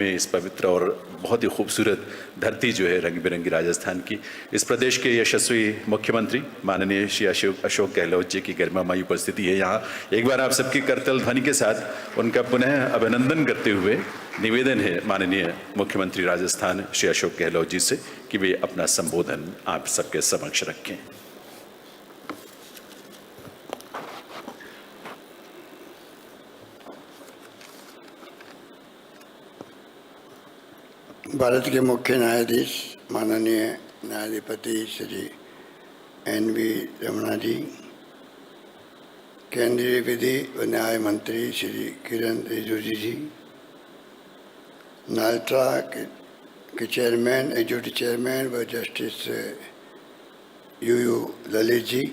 में इस पवित्र और बहुत ही खूबसूरत धरती जो है रंग बिरंगी राजस्थान की, इस प्रदेश के यशस्वी मुख्यमंत्री माननीय श्री अशोक गहलोत जी की गरिमामयी उपस्थिति है यहाँ। एक बार आप सबकी करतल ध्वनि के साथ उनका पुनः अभिनंदन करते हुए निवेदन है माननीय मुख्यमंत्री राजस्थान श्री अशोक गहलोत जी से कि वे अपना संबोधन आप सबके समक्ष रखें। भारत के मुख्य न्यायाधीश माननीय न्यायाधिपति श्री एन.वी. रमणा जी, केंद्रीय विधि व न्याय मंत्री श्री किरण रिजिजू जी, नाल्ट्रा के चेयरमैन एग्जीक्यूटिव चेयरमैन व जस्टिस यू ललित जी,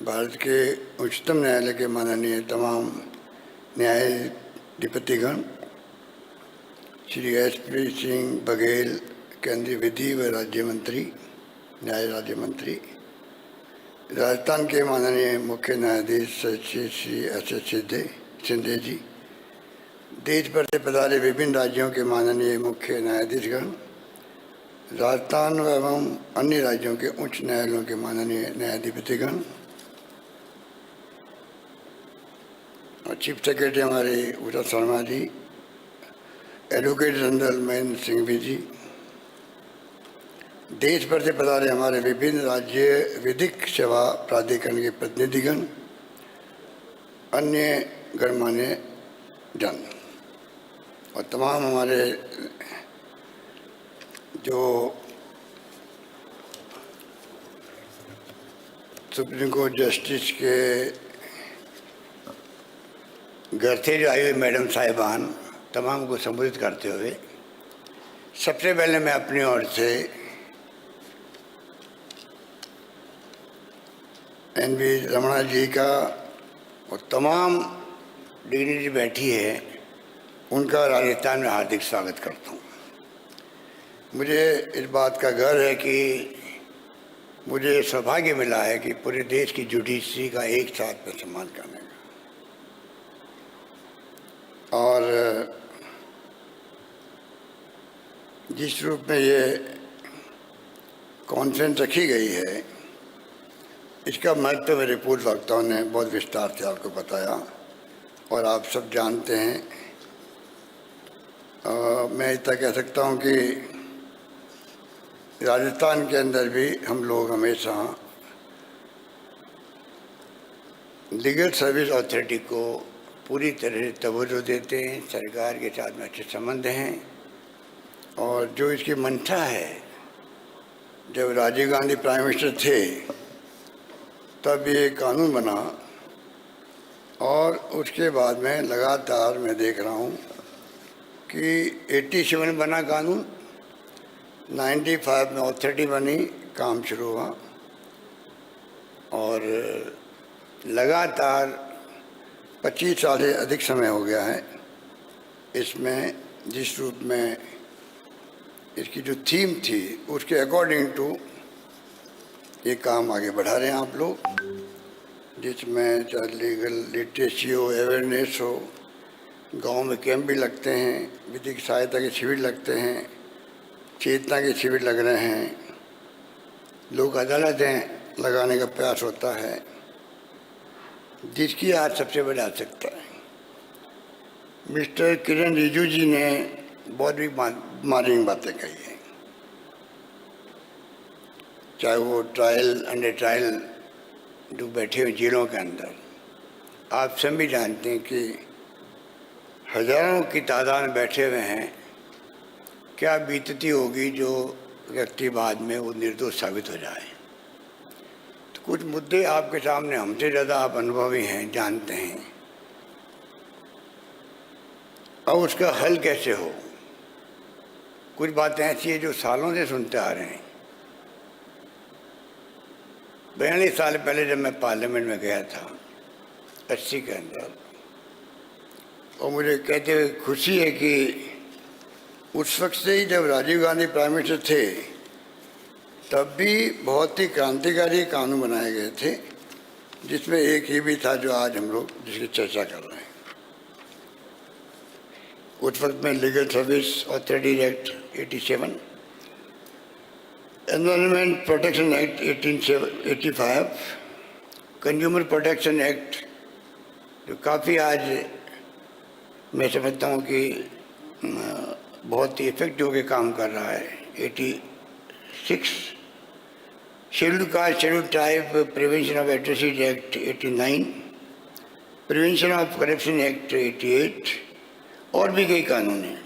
भारत के उच्चतम न्यायालय के माननीय तमाम न्यायाधिपतिगण, श्री एस.पी. सिंह बघेल केंद्रीय विधि व राज्य मंत्री न्याय राज्य मंत्री, राजस्थान के माननीय मुख्य न्यायाधीश श्री एस.एस. सिंधे जी, देश भर से पधारे विभिन्न राज्यों के माननीय मुख्य न्यायाधीशगण, राजस्थान एवं अन्य राज्यों के उच्च न्यायालयों के माननीय न्यायाधिपतिगण, और चीफ सेक्रेटरी हमारे उषा शर्मा जी, एडवोकेट जनरल महेंद्र सिंह जी, देश भर से पधारे हमारे विभिन्न राज्य विधिक सेवा प्राधिकरण के प्रतिनिधिगण, अन्य गणमान्य जन और तमाम हमारे जो सुप्रीम कोर्ट जस्टिस के घर से जो आई हुई मैडम साहिबान, तमाम को संबोधित करते हुए सबसे पहले मैं अपनी ओर से एन.वी. रमणा जी का और तमाम डिग्निटी बैठी है उनका राजस्थान में हार्दिक स्वागत करता हूँ। मुझे इस बात का गर्व है कि मुझे सौभाग्य मिला है कि पूरे देश की जुडिशरी का एक साथ में सम्मान करने का, और जिस रूप में ये कॉन्फ्रेंस रखी गई है इसका महत्व मेरे पूर्व वक्ताओं ने बहुत विस्तार से आपको बताया और आप सब जानते हैं। मैं इतना कह सकता हूँ कि राजस्थान के अंदर भी हम लोग हमेशा लीगल सर्विस अथॉरिटी को पूरी तरह से तवज्जो देते हैं, सरकार के साथ में अच्छे संबंध हैं, और जो इसकी मंशा है, जब राजीव गांधी प्राइम मिनिस्टर थे तब ये कानून बना और उसके बाद में लगातार मैं देख रहा हूँ कि 87 में बना कानून, 95 में अथॉरिटी बनी, काम शुरू हुआ, और लगातार 25 साल से अधिक समय हो गया है इसमें। जिस रूप में इसकी जो थीम थी उसके अकॉर्डिंग टू ये काम आगे बढ़ा रहे हैं आप लोग, जिसमें चाहे लीगल लिटरेसी हो, अवेयरनेस हो, गांव में कैंप भी लगते हैं, विधिक सहायता के शिविर लगते हैं, चेतना के शिविर लग रहे हैं, लोक अदालतें लगाने का प्रयास होता है, जिसकी आज सबसे बड़ी आवश्यकता है। मिस्टर किरण रिजिजू जी ने बहुत भी मार्मिक बातें कही हैं, चाहे वो ट्रायल अंडर ट्रायल जो बैठे हुए जेलों के अंदर। आप सभी जानते हैं कि हजारों की तादाद में बैठे हुए हैं, क्या बीतती होगी जो व्यक्ति बाद में वो निर्दोष साबित हो जाए। तो कुछ मुद्दे आपके सामने हमसे ज़्यादा आप अनुभवी हैं, जानते हैं, अब उसका हल कैसे हो। कुछ बातें ऐसी है जो सालों से सुनते आ रहे हैं। 42 साल पहले जब मैं पार्लियामेंट में गया था 80 के अंदर, और मुझे कहते हुए खुशी है कि उस वक्त से ही जब राजीव गांधी प्राइम मिनिस्टर थे तब भी बहुत ही क्रांतिकारी कानून बनाए गए थे, जिसमें एक ही भी था जो आज हम लोग जिसकी चर्चा कर रहे हैं। उस वक्त में legal service authority act 87, environment protection act 1885, consumer protection act जो काफ़ी आज मैं समझता हूँ कि बहुत ही इफेक्टिव होकर काम कर रहा है, 86, scheduled caste scheduled tribe prevention of atrocity act 89, prevention of corruption act 88 और भी कई कानून हैं।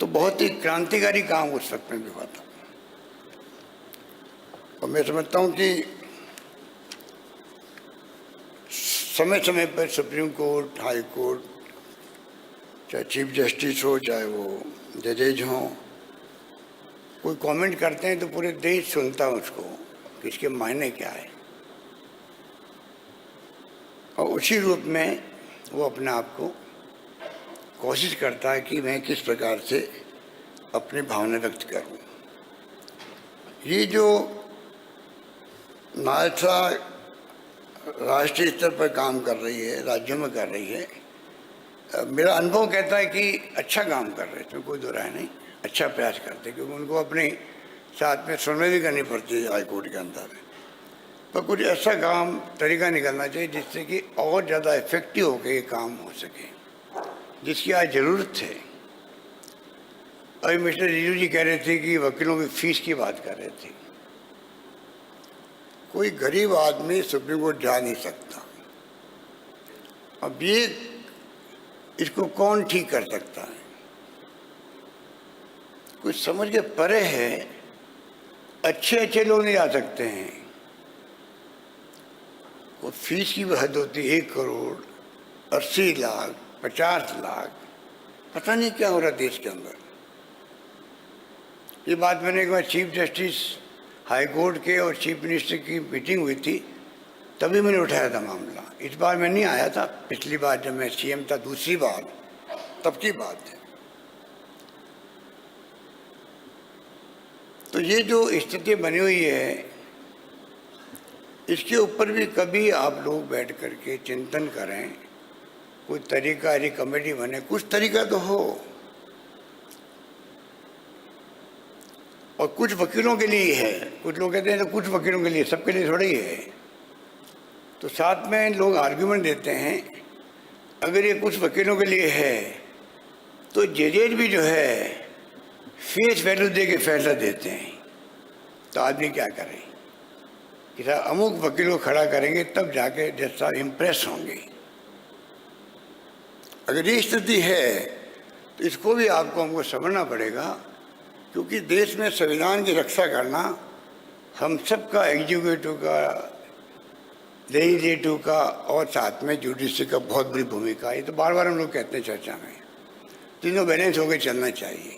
तो बहुत ही क्रांतिकारी काम उस वक्त में भी हुआ था। और मैं समझता हूँ कि समय समय पर सुप्रीम कोर्ट, हाई कोर्ट, चाहे चीफ जस्टिस हो, चाहे वो जजेज हों, कोई कमेंट करते हैं तो पूरे देश सुनता है उसको कि इसके मायने क्या है, और उसी रूप में वो अपने आप को कोशिश करता है कि मैं किस प्रकार से अपनी भावना व्यक्त करूं। ये जो नालसा राष्ट्रीय स्तर पर काम कर रही है, राज्यों में कर रही है, मेरा अनुभव कहता है कि अच्छा काम कर रहे हैं, इसमें कोई दो राय नहीं, अच्छा प्रयास करते हैं, क्योंकि उनको अपने साथ में सुनवाई भी करनी पड़ती है हाई कोर्ट के अंदर। पर कुछ ऐसा काम तरीका निकलना चाहिए जिससे कि और ज़्यादा इफेक्टिव होकर ये काम हो सके, जिसकी आज ज़रूरत है। अभी मिस्टर रिजू जी कह रहे थे कि वकीलों की फीस की बात कर रहे थे। कोई गरीब आदमी सुप्रीम कोर्ट जा नहीं सकता। अब ये इसको कौन ठीक कर सकता है? कुछ समझ के परे है, अच्छे अच्छे लोग नहीं जा सकते हैं। वो फीस की भी हद होती है, 1 करोड़, 80 लाख, 50 लाख, पता नहीं क्या हो रहा देश के अंदर। ये बात मैंने एक बार चीफ जस्टिस हाई कोर्ट के और चीफ मिनिस्टर की मीटिंग हुई थी, तभी मैंने उठाया था मामला। इस बार मैं नहीं आया था, पिछली बार जब मैं सीएम था, दूसरी बार, तब की बात है। तो ये जो स्थिति बनी हुई है, इसके ऊपर भी कभी आप लोग बैठ करके चिंतन करें, कोई तरीकाकारी कमेटी बने, कुछ तरीका तो हो। और कुछ वकीलों के लिए है, कुछ लोग कहते हैं तो कुछ वकीलों के लिए, सबके लिए थोड़ा ही है। तो साथ में लोग आर्ग्यूमेंट देते हैं, अगर ये कुछ वकीलों के लिए है तो जजेज भी जो है फेस वैल्यू दे के फैसला देते हैं। तो आदमी क्या करे कि अमुक वकीलों खड़ा करेंगे तब जाके जैसा इम्प्रेस होंगे। अगर ये स्थिति है तो इसको भी आपको हमको समझना पड़ेगा, क्योंकि देश में संविधान की रक्षा करना हम सब का, एग्जीक्यूटिव का, लेजिस्लेटिव का और साथ में जुडिशरी का बहुत बड़ी भूमिका है। तो बार बार हम लोग कहते हैं चर्चा में, तीनों बैलेंस होकर चलना चाहिए।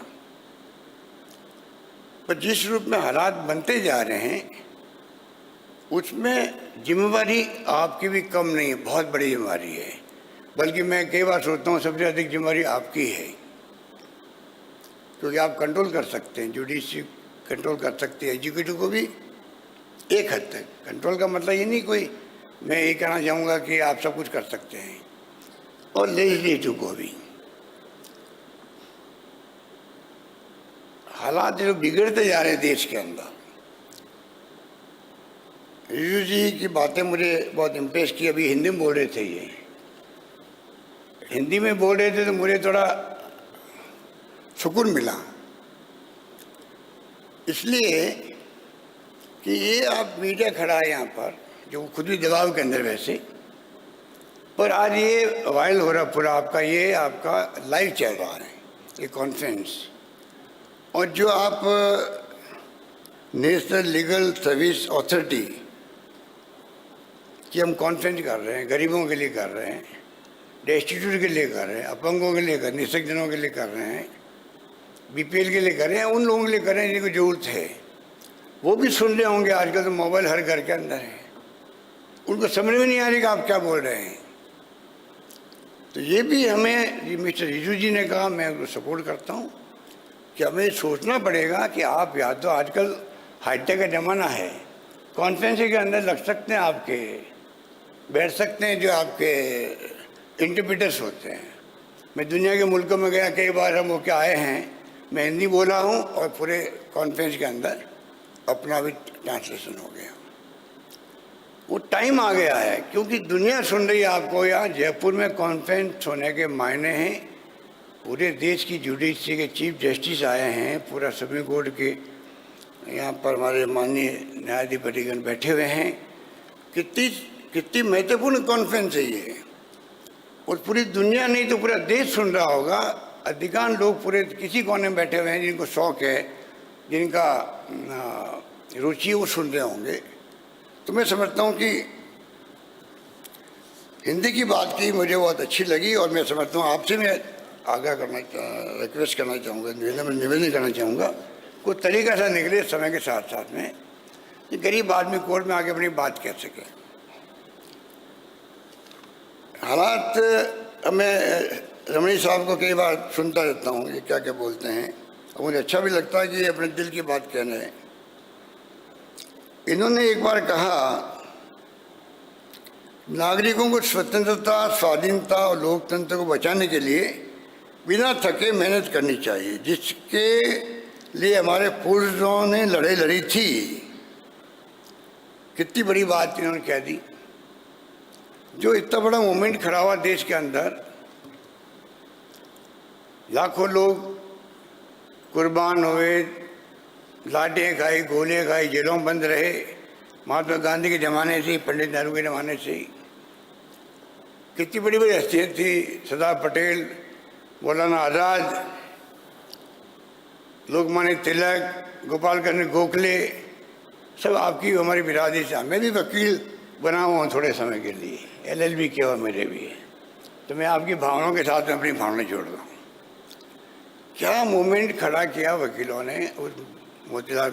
पर जिस रूप में हालात बनते जा रहे हैं, उसमें जिम्मेवारी आपकी भी कम नहीं है, बहुत बड़ी जिम्मेवारी है। बल्कि मैं कई बार सोचता हूँ सबसे अधिक जिम्मेवारी आपकी है, क्योंकि आप कंट्रोल कर सकते हैं, जुडिशरी कंट्रोल कर सकती है, एग्जीक्यूटिव को भी एक हद तक। कंट्रोल का मतलब ये नहीं कोई मैं ये कहना चाहूँगा कि आप सब कुछ कर सकते हैं, और लेजिस्लेटिव को भी। हालात जो बिगड़ते जा रहे हैं देश के अंदर, रिजू जी की बातें मुझे बहुत इम्प्रेस की। अभी हिंदी में बोल रहे थे, ये हिंदी में बोल रहे थे तो मुझे थोड़ा सुकून मिला, इसलिए कि ये आप मीडिया खड़ा है यहाँ पर, जो खुद भी दबाव के अंदर वैसे, पर आज ये वायरल हो रहा पूरा आपका, ये आपका लाइव चल रहा है ये कॉन्फ्रेंस। और जो आप नेशनल लीगल सर्विस अथॉरिटी की हम कॉन्फ्रेंस कर रहे हैं, गरीबों के लिए कर रहे हैं, डेस्टिट्यूट के लिए कर रहे हैं, अपंगों के लिए कर, निःशक्तजनों के लिए कर रहे हैं, बीपीएल के लिए कर रहे हैं, उन लोगों के लिए कर रहे हैं जिनको जरूरत है। वो भी सुन रहे होंगे, आजकल तो मोबाइल हर घर के अंदर है, उनको समझ में नहीं आ रही कि आप क्या बोल रहे हैं। तो ये भी हमें, मिस्टर रिजू जी ने कहा, मैं उनको सपोर्ट करता हूँ कि हमें सोचना पड़ेगा कि आप या तो आजकल हाईटेक का ज़माना है, कॉन्फ्रेंस के अंदर लग सकते हैं, आपके बैठ सकते हैं जो आपके इंटरप्रेटर्स होते हैं, मैं दुनिया के मुल्कों में गया, कई बार हम होके आए हैं, मैं हिंदी बोला हूँ और पूरे कॉन्फ्रेंस के अंदर अपना भी ट्रांसलेशन हो गया। वो टाइम आ गया है, क्योंकि दुनिया सुन रही है आपको। यहाँ जयपुर में कॉन्फ्रेंस होने के मायने हैं, पूरे देश की जुडिशरी के चीफ जस्टिस आए हैं, पूरा सुप्रीम कोर्ट के यहाँ पर हमारे माननीय न्यायाधिपतिगण बैठे हुए हैं। कितनी महत्वपूर्ण कॉन्फ्रेंस है ये, और पूरी दुनिया नहीं तो पूरा देश सुन रहा होगा। अधिकांश लोग पूरे किसी कोने में बैठे हुए हैं जिनको शौक है, जिनका रुचि, वो सुन रहे होंगे। तो मैं समझता हूँ कि हिंदी की बात की मुझे बहुत अच्छी लगी, और मैं समझता हूँ आपसे मैं आगाह करना, रिक्वेस्ट करना चाहूँगा, निवेदन करना चाहूँगा, कोई तरीका सा निकले समय के साथ साथ में कि गरीब आदमी कोर्ट में आके अपनी बात कह सके। हालात मैं रमणी साहब को कई बार सुनता रहता हूँ, ये क्या क्या बोलते हैं, और मुझे अच्छा भी लगता है कि ये अपने दिल की बात कह रहे हैं। इन्होंने एक बार कहा, नागरिकों को स्वतंत्रता, स्वाधीनता और लोकतंत्र को बचाने के लिए बिना थके मेहनत करनी चाहिए, जिसके लिए हमारे पूर्वजों ने लड़ाई लड़ी थी। कितनी बड़ी बात इन्होंने कह दी। जो इतना बड़ा मूवमेंट खड़ा हुआ देश के अंदर, लाखों लोग कुर्बान हुए, लाठियाँ खाई, गोलियाँ खाई, जेलों में बंद रहे, महात्मा गांधी के ज़माने से ही, पंडित नेहरू के ज़माने से ही। कितनी बड़ी बड़ी हस्तियाँ थी, सरदार पटेल, मौलाना आज़ाद, लोकमान्य तिलक, गोपाल कृष्ण गोखले, सब आपकी हमारी बिरादरी से। मैं भी वकील बना हुआ हूँ थोड़े समय के लिए, LLB किया हुआ मेरे भी, तो मैं आपकी भावनाओं के साथ में अपनी भावनाएं जोड़ रहा हूँ। क्या मूवमेंट खड़ा किया वकीलों ने, उस मोतीलाल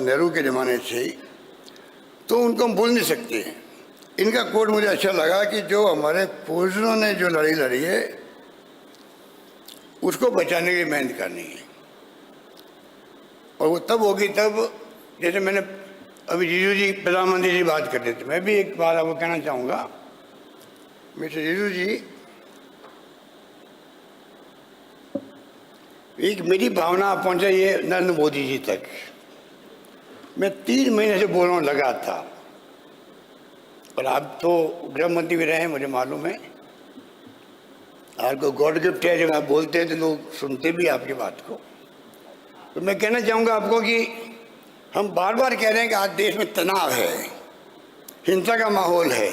नेहरू के ज़माने से ही, तो उनको हम भूल नहीं सकते। इनका कोड मुझे अच्छा लगा कि जो हमारे पूर्वजों ने जो लड़ाई लड़ी है, उसको बचाने की मेहनत करनी है, और वो तब होगी तब, जैसे मैंने अभी जीजू जी, प्रधानमंत्री जी बात करते थे, मैं भी एक बात आपको कहना चाहूँगा। मिस्टर जीजू जी, एक मेरी भावना पहुँचाई है नरेंद्र मोदी जी तक। मैं 3 महीने से बोल रहा हूँ लगातार, और आप तो गृह मंत्री भी रहे हैं, मुझे मालूम है। आपको गॉड गिफ्ट है, जब आप बोलते हैं तो लोग सुनते भी आपकी बात को। तो मैं कहना चाहूँगा आपको कि हम बार बार कह रहे हैं कि आज देश में तनाव है, हिंसा का माहौल है,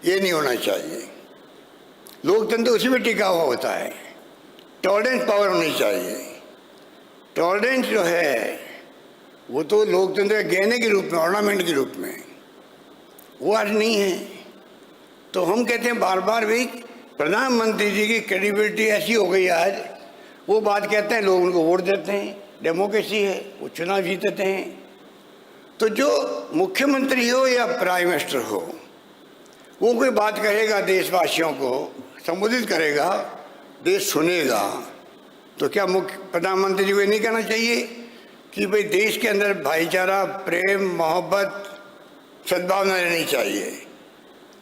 ये नहीं होना चाहिए। लोकतंत्र उसी में टिका हुआ होता है, टॉलरेंस पावर होनी चाहिए। टॉलरेंस जो है वो तो लोकतंत्र के गहने के रूप में, ऑर्नामेंट के रूप में, वो आज नहीं है। तो हम कहते हैं बार बार, भाई प्रधानमंत्री जी की क्रेडिबिलिटी ऐसी हो गई आज, वो बात कहते हैं, लोग उनको वोट देते हैं, डेमोक्रेसी है, वो चुनाव जीतते हैं। तो जो मुख्यमंत्री हो या प्राइम मिनिस्टर हो, वो कोई बात कहेगा, देशवासियों को संबोधित करेगा, देश सुनेगा, तो क्या मुख्य प्रधानमंत्री जी को नहीं कहना चाहिए कि भाई देश के अंदर भाईचारा, प्रेम, मोहब्बत, सद्भावना रहनी चाहिए,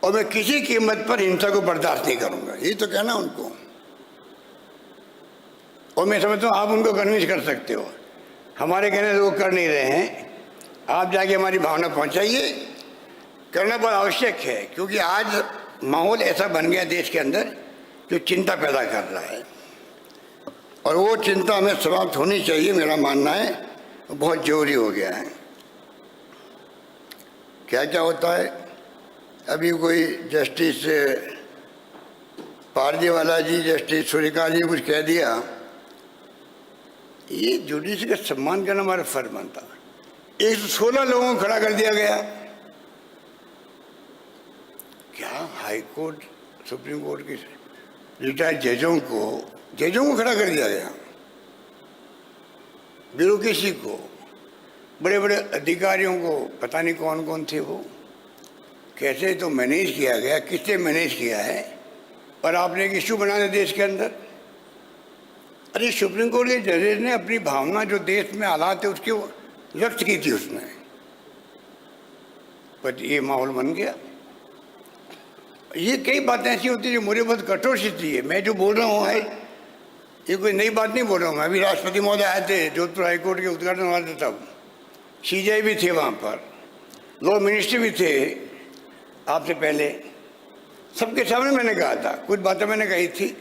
और मैं किसी कीमत पर हिंसा को बर्दाश्त नहीं करूंगा, ये तो कहना उनको। और मैं समझता हूँ आप उनको कन्विंस कर सकते हो, हमारे कहने से वो कर नहीं रहे हैं। आप जाके हमारी भावना पहुँचाइए, करना बहुत आवश्यक है, क्योंकि आज माहौल ऐसा बन गया देश के अंदर जो चिंता पैदा कर रहा है, और वो चिंता हमें समाप्त होनी चाहिए, मेरा मानना है, बहुत जरूरी हो गया है। क्या क्या होता है, अभी कोई जस्टिस पारदीवाला जी, जस्टिस सूर्यकांत जी कुछ कह दिया, ये जुडिशरी का सम्मान करना हमारा फर्ज बनता। 116 लोगों को खड़ा कर दिया गया। क्या हाई कोर्ट, सुप्रीम कोर्ट के रिटायर्ड जजों को खड़ा कर दिया गया, ब्यूरोक्रेसी को, बड़े बड़े अधिकारियों को, पता नहीं कौन कौन थे वो, कैसे तो मैनेज किया गया, किसने मैनेज किया है। और आपने एक इशू बनाया देश के अंदर। अरे सुप्रीम कोर्ट के जजेस ने अपनी भावना जो देश में हालात है उसके व्यक्त की थी उसमें, पर ये माहौल बन गया। ये कई बातें ऐसी होती है जो मुझे बहुत कठोर स्थिति है। मैं जो बोल रहा हूँ है ये कोई नई बात नहीं बोल रहा हूँ मैं। अभी राष्ट्रपति महोदय आए थे, जोधपुर हाईकोर्ट के उद्घाटन हुआ था, तब सीजीआई भी थे वहाँ पर, लॉ मिनिस्टर भी थे आपसे पहले। सबके सामने मैंने कहा था, कुछ बातें मैंने कही थी।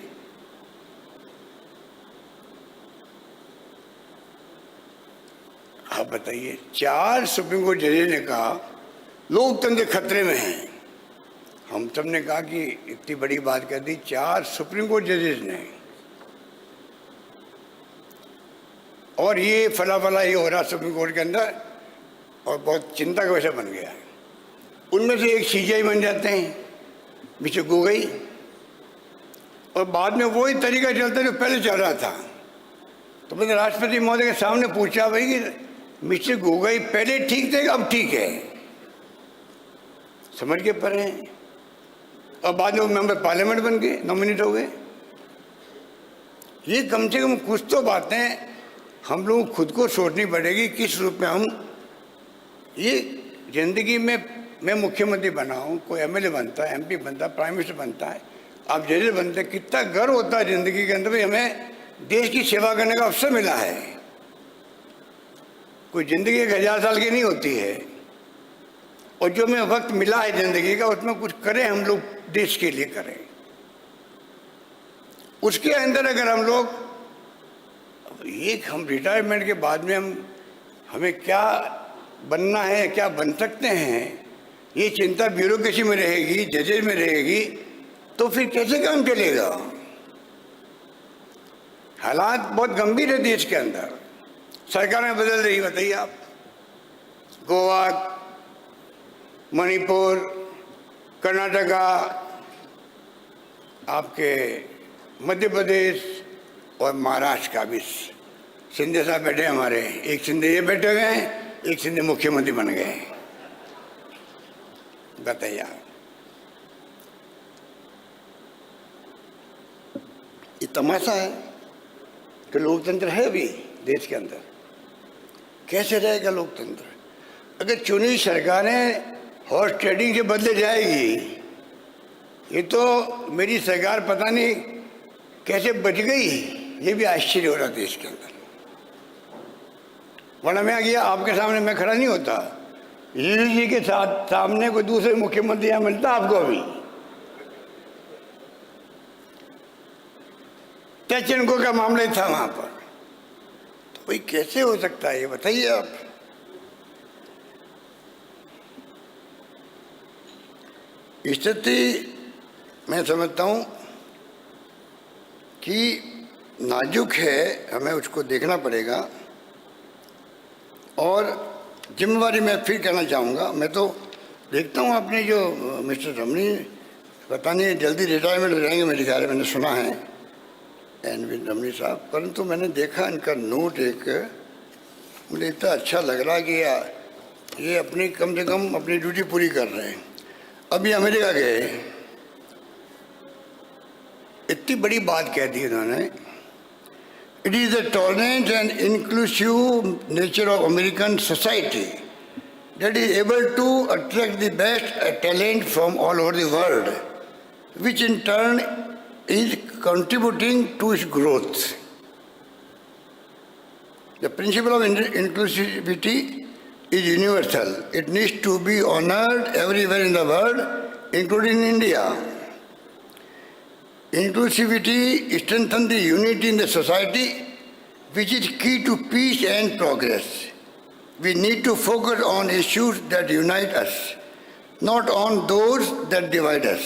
आप बताइए, 4 सुप्रीम कोर्ट जजेस ने कहा लोकतंत्र खतरे में है। हम सब ने कहा कि इतनी बड़ी बात कर दी 4 सुप्रीम कोर्ट जजेस ने, और ये फला ये हो रहा सुप्रीम कोर्ट के अंदर, और बहुत चिंता का विषय बन गया है। उनमें से एक सीजीआई बन जाते हैं मिस्टर गोगोई, और बाद में वही तरीका चलता है जो पहले चल रहा था। तो मैंने राष्ट्रपति महोदय के सामने पूछा, भाई कि मिस्टर गोगोई पहले ठीक थे अब ठीक है, समझ के पर हैं, और बाद में वो मेंबर पार्लियामेंट बन गए, नॉमिनेट हो गए। ये कम से कम कुछ तो बातें हम लोग खुद को सोचनी पड़ेगी, किस रूप में हम ये जिंदगी में। मैं मुख्यमंत्री बना हूँ, कोई एमएलए बनता है, एमपी बनता है, प्राइम मिनिस्टर बनता है, आप जज बनते हैं, कितना गर्व होता है जिंदगी के अंदर भी हमें देश की सेवा करने का अवसर मिला है। कोई जिंदगी 1000 साल की नहीं होती है, और जो हमें वक्त मिला है जिंदगी का, उसमें कुछ करें हम लोग, देश के लिए करें। उसके अंदर अगर हम लोग हम रिटायरमेंट के बाद में हमें क्या बनना है, क्या बन सकते हैं, ये चिंता ब्यूरोक्रेसी में रहेगी, जजेस में रहेगी, तो फिर कैसे काम चलेगा। हालात बहुत गंभीर है देश के अंदर, सरकारें बदल रही, बताइए आप। गोवा, मणिपुर, कर्नाटका, आपके मध्य प्रदेश और महाराष्ट्र का भी। शिंदे साहब बैठे हमारे, एक शिंदे ये बैठे हुए हैं, एक शिंदे मुख्यमंत्री बन गए। बताइए आप, ये तमाशा है कि लोकतंत्र है अभी देश के अंदर। कैसे रहेगा लोकतंत्र अगर चुनी सरकारें हॉर्स ट्रेडिंग के बदले जाएगी। ये तो मेरी सरकार पता नहीं कैसे बच गई, ये भी आश्चर्य हो रहा देश के अंदर। वरना मैं आ गया आपके सामने, मैं खड़ा नहीं होता, जी के साथ सामने कोई दूसरे मुख्यमंत्री यहाँ मिलता आपको। अभी टैचेनको का मामला था वहां पर, तो भाई कैसे हो सकता है ये बताइए आप। स्थिति मैं समझता हूं कि नाजुक है, हमें उसको देखना पड़ेगा। और जिम्मेवारी मैं फिर कहना चाहूँगा, मैं तो देखता हूँ अपने जो मिस्टर रमनी, पता नहीं जल्दी रिटायरमेंट हो जाएंगे मेरे ख्याल में, मैंने सुना है एन रमनी साहब, परंतु मैंने देखा इनका नोट एक, मुझे इतना अच्छा लग रहा कि ये अपनी कम से कम अपनी ड्यूटी पूरी कर रहे हैं। अभी अमेरिका गए, इतनी बड़ी बात कह दी उन्होंने, It is the tolerant and inclusive nature of American society that is able to attract the best talent from all over the world, which in turn is contributing to its growth. The principle of inclusivity is universal. It needs to be honored everywhere in the world, including in India. Inclusivity strengthens the unity in the society, which is key to peace and progress. We need to focus on issues that unite us, not on those that divide us.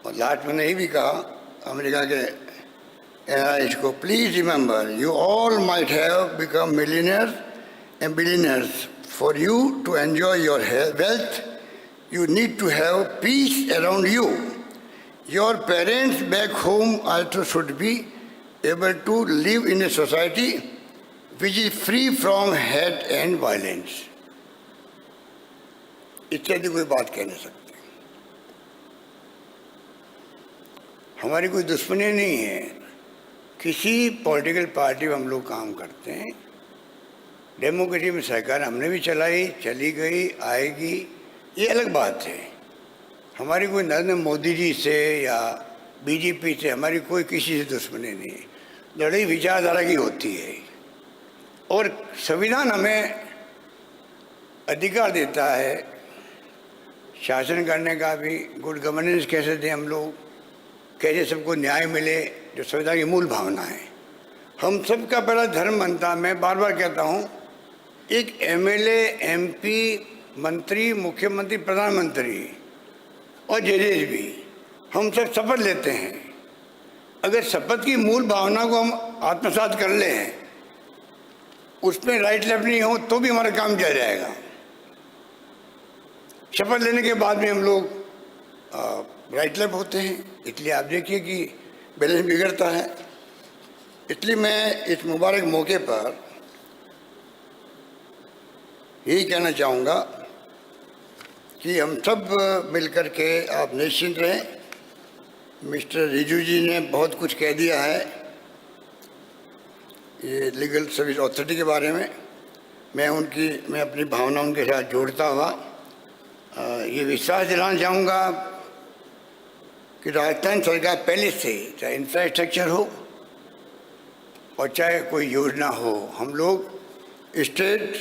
और last मैंने ये भी कहा America के NRIs को, please remember, you all might have become millionaires and billionaires. For you to enjoy your wealth, you need to have peace around you. Your parents back home also should be able to live in a society which is free from hate and violence. इससे भी कोई बात कह नहीं सकते। हमारी कोई दुश्मनी नहीं है, किसी पॉलिटिकल पार्टी में हम लोग काम करते हैं, डेमोक्रेसी में सरकार हमने भी चलाई, चली गई, आएगी, ये अलग बात है। हमारी कोई नरेंद्र मोदी जी से या बीजेपी से हमारी कोई किसी से दुश्मनी नहीं है। लड़ाई विचारधारा की होती है और संविधान हमें अधिकार देता है शासन करने का भी, गुड गवर्नेंस कैसे दें हम लोग, कैसे सबको न्याय मिले, जो संविधान की मूल भावना है। हम सबका पहला धर्म बनता है। मैं बार बार कहता हूँ, एक एमएलए, एमपी, मंत्री, मुख्यमंत्री, प्रधानमंत्री और जजेज भी, हम सब शपथ लेते हैं। अगर शपथ की मूल भावना को हम आत्मसात कर लें, उसमें राइट लेफ्ट नहीं हो तो भी हमारा काम चल जाएगा। शपथ लेने के बाद में हम लोग राइट लेफ्ट होते हैं, इसलिए आप देखिए कि बैलेंस बिगड़ता है। इसलिए मैं इस मुबारक मौके पर यही कहना चाहूँगा कि हम सब मिलकर के आप निश्चिंत रहें। मिस्टर रिजू जी ने बहुत कुछ कह दिया है ये लीगल सर्विस अथॉरिटी के बारे में। मैं अपनी भावना उनके साथ जोड़ता हुआ ये विश्वास दिलाना चाहूँगा कि राजस्थान सरकार पहले से, चाहे इंफ्रास्ट्रक्चर हो और चाहे कोई योजना हो, हम लोग स्टेट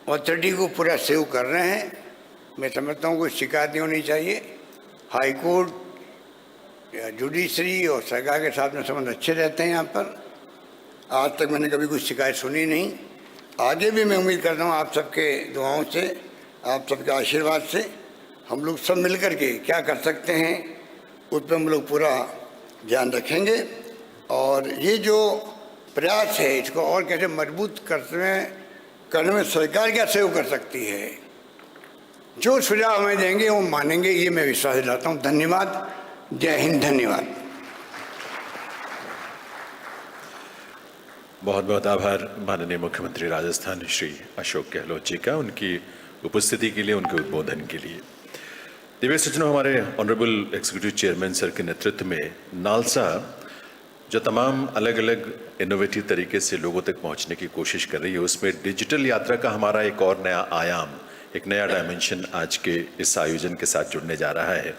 अथॉरिटी को पूरा सेव कर रहे हैं। मैं समझता हूँ कोई शिकायत नहीं होनी चाहिए। हाई कोर्ट या जुडिशरी और सरकार के साथ में संबंध अच्छे रहते हैं यहाँ पर। आज तक मैंने कभी कोई शिकायत सुनी नहीं। आगे भी मैं उम्मीद करता हूँ आप सबके दुआओं से, आप सबके आशीर्वाद से हम लोग सब मिलकर के क्या कर सकते हैं उस पर हम लोग पूरा ध्यान रखेंगे। और ये जो प्रयास है इसको और कैसे मजबूत करने में सरकार क्या सहयोग कर सकती है, जो सुझाव हमें देंगे वो मानेंगे, ये मैं विश्वास दिलाता हूँ। धन्यवाद। जय हिंद। धन्यवाद। बहुत बहुत आभार माननीय मुख्यमंत्री राजस्थान श्री अशोक गहलोत जी का, उनकी उपस्थिति के लिए, उनके उद्बोधन के लिए। दिव्य सज्जनों, हमारे ऑनरेबल एग्जीक्यूटिव चेयरमैन सर के नेतृत्व में नालसा जो तमाम अलग अलग इनोवेटिव तरीके से लोगों तक पहुंचने की कोशिश कर रही है, उसमें डिजिटल यात्रा का हमारा एक और नया आयाम, एक नया डायमेंशन आज के इस आयोजन के साथ जुड़ने जा रहा है।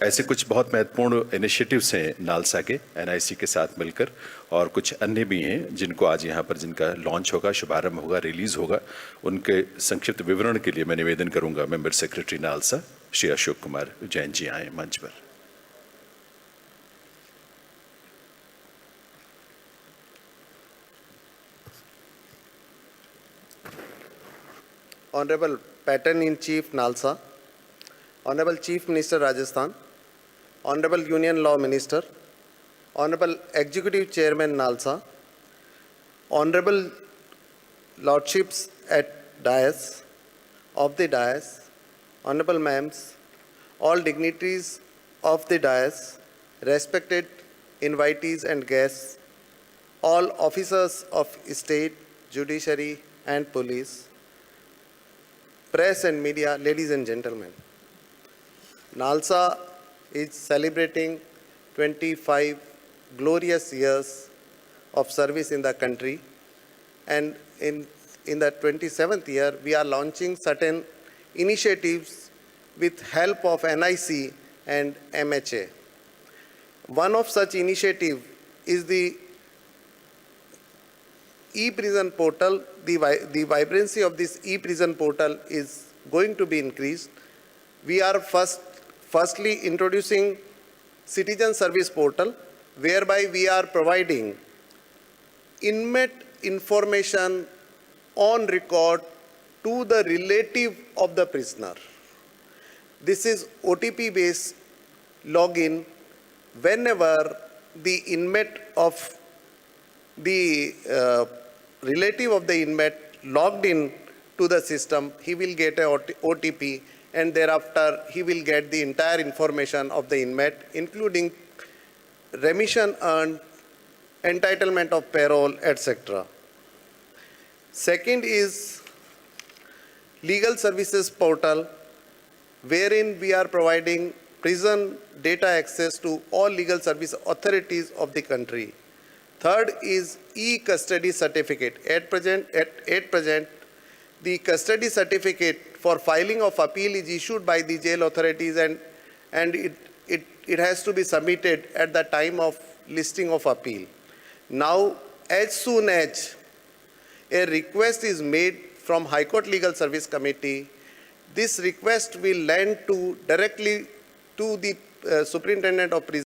ऐसे कुछ बहुत महत्वपूर्ण इनिशिएटिव्स हैं नालसा के एनआईसी के साथ मिलकर, और कुछ अन्य भी हैं जिनको आज यहाँ पर जिनका लॉन्च होगा, शुभारंभ होगा, रिलीज होगा। उनके संक्षिप्त विवरण के लिए मैं निवेदन करूंगा member secretary NALSA Shri Ashok Kumar Jain ji आए मंच पर। Honorable Pattern-in-Chief Nalsa, Honorable Chief Minister Rajasthan, Honorable Union Law Minister, Honorable Executive Chairman Nalsa, Honorable Lordships at Dais, of the Dais, Honorable Ma'ams, all dignitaries of the Dais, respected invitees and guests, all officers of state, judiciary and police, press and media, ladies and gentlemen. Nalsa is celebrating 25 glorious years of service in the country, and in the 27th year, we are launching certain initiatives with help of NIC and MHA. One of such initiative is the e-prison portal. The vibrancy of this e-prison portal is going to be increased. We are firstly introducing citizen service portal, whereby we are providing inmate information on record to the relative of the prisoner. This is OTP based login. Whenever the inmate of the relative of the inmate logged in to the system, he will get a OTP, and thereafter he will get the entire information of the inmate, including remission earned, entitlement of parole, etc. Second is legal services portal, wherein we are providing prison data access to all legal service authorities of the country. Third is e-custody certificate. At present, the custody certificate for filing of appeal is issued by the jail authorities, and it has to be submitted at the time of listing of appeal. Now, as soon as a request is made from High Court Legal Service Committee, this request will land directly to the Superintendent of Prison